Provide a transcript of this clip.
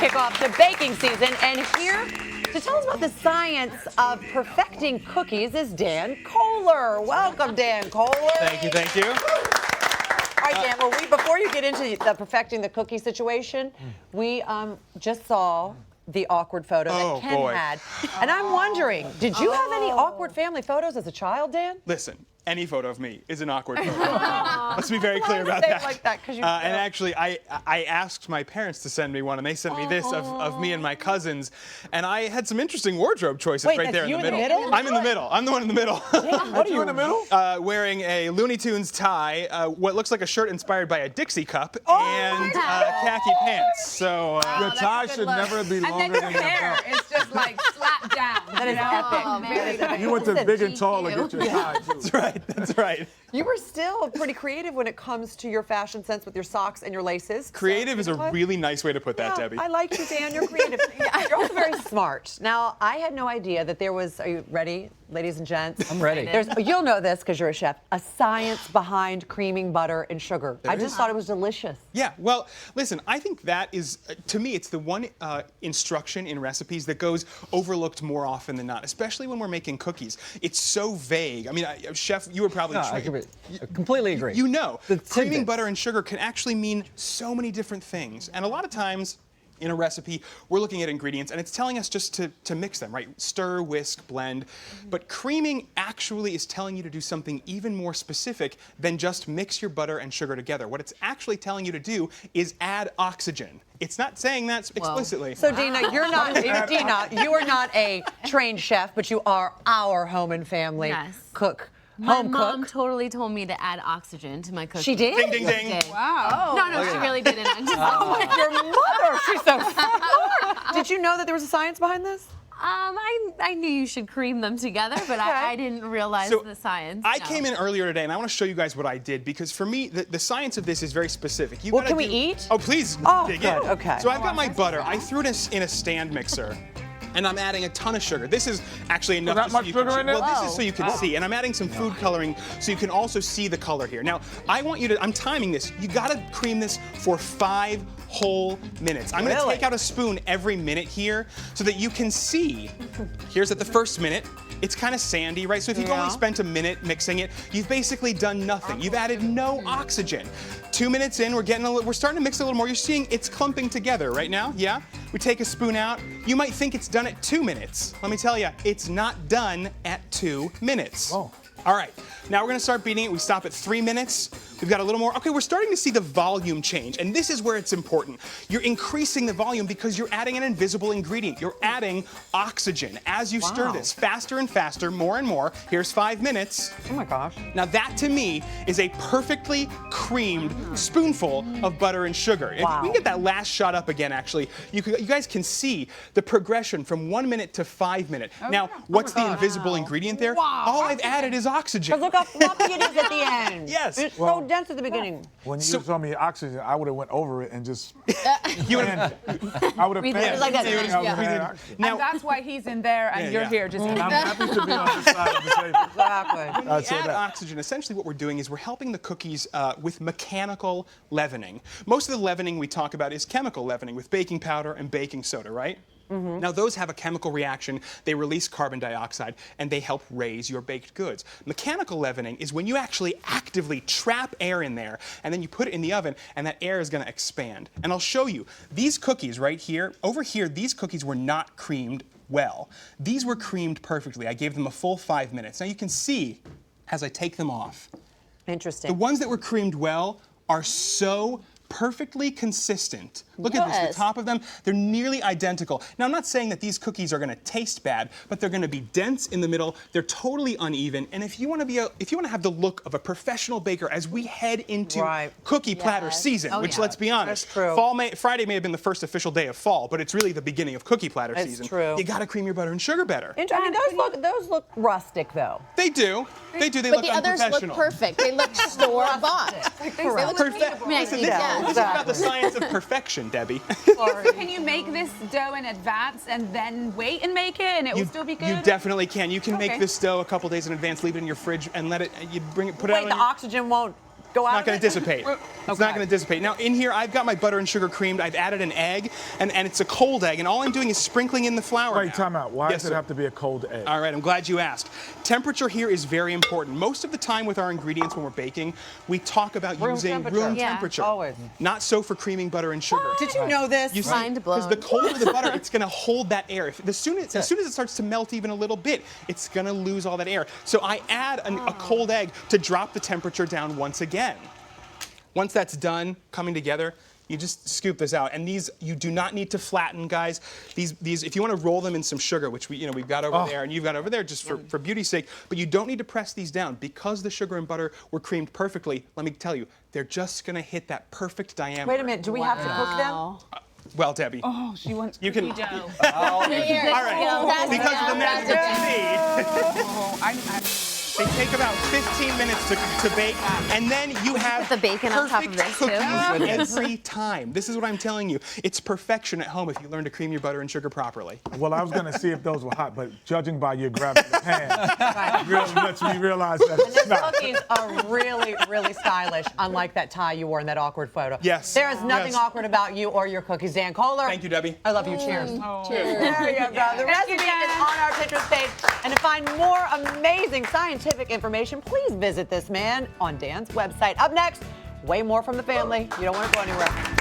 kick off the baking season. And here to tell us about the science of perfecting cookies is Dan Kohler. Welcome, Dan Kohler. Thank you, thank you. All right, Dan, well, before you get into the perfecting the cookie situation, we just saw the awkward photo that Ken had. And I'm wondering, did you have any awkward family photos as a child, Dan? Listen, any photo of me is an awkward photo. Let's be very clear about that. Like that and actually, I asked my parents to send me one, and they sent me this of me and my cousins. And I had some interesting wardrobe choices right there in the middle. I'm in the middle. I'm the one in the middle. What are you in the middle? Wearing a Looney Tunes tie, what looks like a shirt inspired by a Dixie cup, and khaki pants. So your tie should never be longer than your hair. belt. It's just like slapped down. That is epic. You went to Big and Tall to get your tie, too. that's right. That's right. You were still pretty creative when it comes to your fashion sense with your socks and your laces. Creative is a really nice way to put that, Debbie. I like you, Dan. You're creative. You're also very smart. Now, I had no idea that there was, are you ready, ladies and gents? I'm ready. You'll know this because you're a chef, a science behind creaming butter and sugar. I just thought it was delicious. Yeah, well, listen, I think that is, to me, it's the one instruction in recipes that goes overlooked more often than not, especially when we're making cookies. It's so vague. I mean, Chef, you were probably trained. I completely agree. You know, The creaming tidbits. butter and sugar can actually mean so many different things. And a lot of times, in a recipe, we're looking at ingredients and it's telling us just to mix them, right? Stir, whisk, blend. But creaming actually is telling you to do something even more specific than just mix your butter and sugar together. What it's actually telling you to do is add oxygen. It's not saying that explicitly. So, Dina, you are not a trained chef, but you are our home and family cook. My mom totally told me to add oxygen to my cookies. She did? Ding, ding, ding. Wow. No, she really didn't. I'm just Your mother, she's so smart. Did you know that there was a science behind this? I knew you should cream them together, but I didn't realize the science. I came in earlier today, and I want to show you guys what I did, because for me, the science of this is very specific. Well, can we eat? Oh, please. Dig in. Okay. So I've got my butter. I threw it in a stand mixer. And I'm adding a ton of sugar. This is actually enough that much sugar in it? Well, this is so you can see. And I'm adding some food coloring so you can also see the color here. Now, I want you to, I'm timing this. You gotta cream this for 5 whole minutes. I'm gonna take out a spoon every minute here so that you can see. Here's at the first minute. It's kind of sandy, right? So if you've only spent a minute mixing it, you've basically done nothing. You've added no oxygen. 2 minutes in, we're starting to mix a little more. You're seeing it's clumping together right now, yeah? We take a spoon out. You might think it's done at 2 minutes. Let me tell you, it's not done at 2 minutes. Oh. All right, now we're gonna start beating it. We stop at 3 minutes. We've got a little more. Okay, we're starting to see the volume change, and this is where it's important. You're increasing the volume because you're adding an invisible ingredient. You're adding oxygen. As you stir this faster and faster, more and more, here's 5 minutes. Oh my gosh. Now That, to me, is a perfectly creamed spoonful of butter and sugar. If we can get that last shot up again, actually, you guys can see the progression from 1 minute to 5 minutes. Now, what's the invisible ingredient there? All I've added is oxygen. look how fluffy it is at the end. Yes. It's so dense at the beginning. When you told me oxygen, I would have went over it and just. I would have it like that. Now, and that's why he's in there and you're here just. I'm happy to be on this side of the table. Exactly. when we add oxygen, essentially what we're doing is we're helping the cookies with mechanical leavening. Most of the leavening we talk about is chemical leavening with baking powder and baking soda, right? Now those have a chemical reaction, they release carbon dioxide, and they help raise your baked goods. Mechanical leavening is when you actually actively trap air in there, and then you put it in the oven, and that air is gonna expand. And I'll show you, these cookies right here, over here, these cookies were not creamed well. These were creamed perfectly. I gave them a full 5 minutes. Now you can see, as I take them off, Interesting. the ones that were creamed well are so perfectly consistent. Look at this, the top of them, they're nearly identical. Now, I'm not saying that these cookies are gonna taste bad, but they're gonna be dense in the middle, they're totally uneven, and if you wanna have the look of a professional baker as we head into cookie platter season, which let's be honest, Friday may have been the first official day of fall, but it's really the beginning of cookie platter season. True. You gotta cream your butter and sugar better. I mean, those look rustic, though. They do. They do. They But look the others unprofessional. look perfect. They look store-bought. This is about the science of perfection, Debbie. Can you make this dough in advance and then wait and make it and it will still be good? You definitely can. You can make this dough a couple days in advance, leave it in your fridge, and let it. You bring it, put it out. Wait, the oxygen won't go out. Not going to dissipate. It's not going to dissipate. Now, in here, I've got my butter and sugar creamed. I've added an egg, and it's a cold egg, and all I'm doing is sprinkling in the flour. Wait, now. time out. Why Yes, does it sir. have to be a cold egg? All right, I'm glad you asked. Temperature here is very important. Most of the time with our ingredients when we're baking, we talk about Room using temperature. room Yeah. temperature. Always. Not so for creaming butter and sugar. Did you know this? You see, Mind because the blown. colder the butter, it's going to hold that air. As soon as it starts to melt even a little bit, it's going to lose all that air. So I add a cold egg to drop the temperature down once again. Once that's done, coming together, you just scoop this out. And these, you do not need to flatten, guys. These, if you want to roll them in some sugar, which we've got over there and you've got over there just for beauty's sake, but you don't need to press these down. Because the sugar and butter were creamed perfectly, let me tell you, they're just going to hit that perfect diameter. Wait a minute. Do we have to cook them? Well, Debbie. Oh, she wants You can- cookie dough. All right. Because of the magic of speed. Oh, I'm They take about 15 minutes to bake, and then you have the bacon on top of perfect this, too. cookies every time. This is what I'm telling you. It's perfection at home if you learn to cream your butter and sugar properly. Well, I was going to see if those were hot, but judging by your grabbing the pan, really lets me realize that it's These not. cookies are really, really stylish, unlike that tie you wore in that awkward photo. Yes. There is nothing Yes. awkward about you or your cookies. Dan Kohler. Thank you, Debbie. I love you. Cheers. Oh. Cheers. There you go. The recipe is on our Pinterest page. And to find more amazing scientific information, please visit this man on Dan's website. Up next, way more from the family. You don't want to go anywhere.